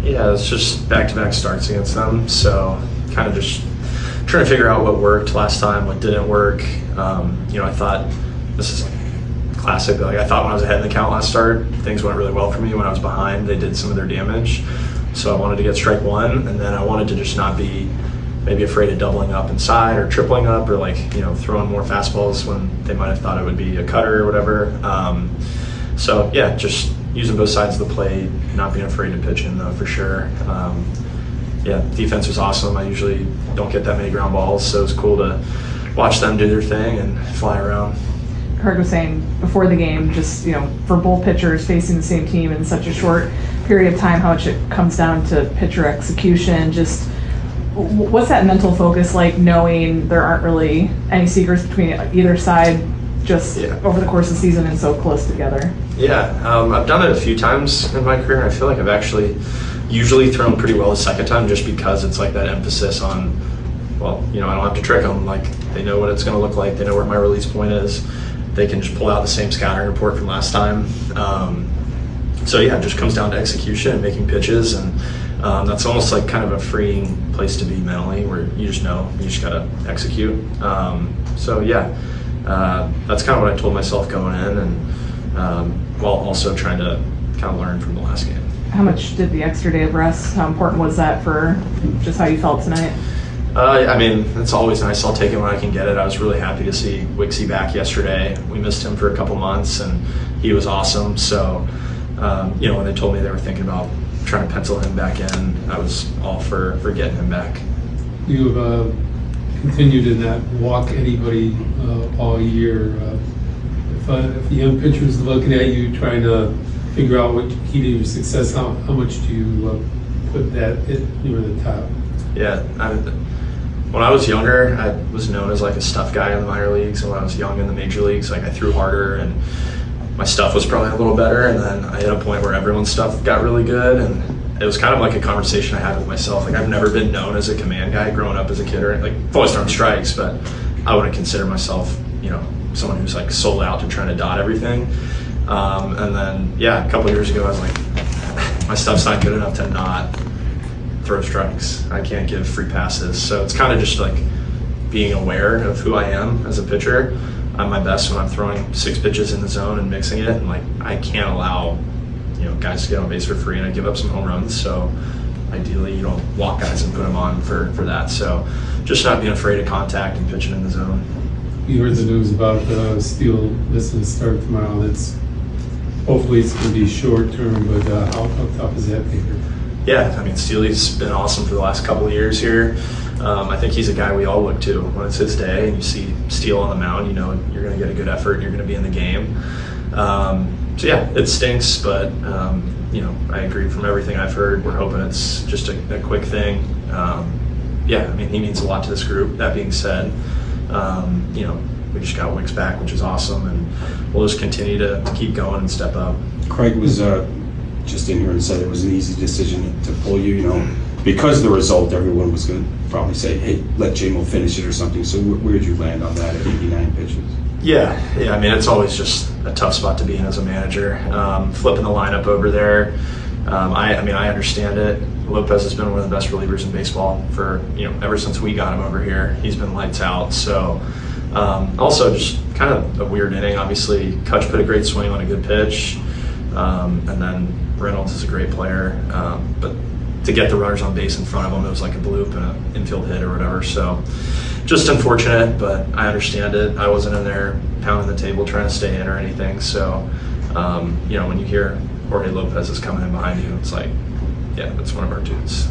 Yeah, it's just back-to-back starts against them, so kind of just trying to figure out what worked last time, what didn't work. I thought this is classic. Like I thought when I was ahead in the count last start, things went really well for me. When I was behind, they did some of their damage. So I wanted to get strike one, and then I wanted to just not be maybe afraid of doubling up inside or tripling up or throwing more fastballs when they might have thought it would be a cutter or whatever. So yeah, just using both sides of the plate, not being afraid to pitch in though for sure. Defense was awesome. I usually don't get that many ground balls, so it's cool to watch them do their thing and fly around. Craig was saying before the game, just for both pitchers facing the same team in such a short period of time, how much it comes down to pitcher execution. Just what's that mental focus like, knowing there aren't really any secrets between either side, just over the course of the season and so close together? Yeah, I've done it a few times in my career, and I feel like I've actually usually thrown pretty well the second time, just because it's like that emphasis on, I don't have to trick them. Like they know what it's going to look like. They know where my release point is. They can just pull out the same scouting report from last time. It just comes down to execution and making pitches, and that's almost like kind of a freeing place to be mentally, where you just know you just got to execute. That's kind of what I told myself going in, and while also trying to kind of learn from the last game. How much did the extra day of rest, how important was that for just how you felt tonight? It's always nice. I'll take it when I can get it. I was really happy to see Wixie back yesterday. We missed him for a couple months, and he was awesome. So, when they told me they were thinking about trying to pencil him back in, I was all for getting him back. You have continued to not walk anybody all year. If the young pitcher is looking at you, trying to figure out what key to your success, how much do you put that near the top? Yeah, when I was younger, I was known as like a stuff guy in the minor leagues, and when I was young in the major leagues, like I threw harder and my stuff was probably a little better, and then I hit a point where everyone's stuff got really good, and it was kind of like a conversation I had with myself. Like I've never been known as a command guy growing up as a kid, or like I've always thrown strikes, but I wouldn't consider myself, someone who's like sold out to trying to dot everything. And then, a couple of years ago, I was like, my stuff's not good enough to not throw strikes. I can't give free passes. So it's kind of just like being aware of who I am as a pitcher. I'm my best when I'm throwing 6 pitches in the zone and mixing it, and like I can't allow guys to get on base for free, and I give up some home runs. So ideally you don't walk guys and put them on for that. So just not being afraid of contact and pitching in the zone. You heard the news about Steele missing the start tomorrow. Hopefully it's going to be short term, but how tough is that figure? Yeah, Steely's been awesome for the last couple of years here. I think he's a guy we all look to when it's his day, and you see Steele on the mound, you're going to get a good effort, and you're going to be in the game. It stinks, but I agree from everything I've heard. We're hoping it's just a quick thing. He means a lot to this group. That being said, we just got Wicks back, which is awesome, and we'll just continue to keep going and step up. Craig was just in here and said it was an easy decision to pull you, because of the result. Everyone was going to probably say, hey, let Jamo finish it or something. So where did you land on that at 89 pitches? Yeah, it's always just a tough spot to be in as a manager. Flipping the lineup over there, I understand it. Lopez has been one of the best relievers in baseball for, ever since we got him over here. He's been lights out. So also just kind of a weird inning. Obviously, Kutch put a great swing on a good pitch, and then Reynolds is a great player. But to get the runners on base in front of him, it was like a bloop and an infield hit or whatever. So just unfortunate, but I understand it. I wasn't in there pounding the table trying to stay in or anything. So, when you hear Jorge Lopez is coming in behind you, it's like, yeah, that's one of our dudes.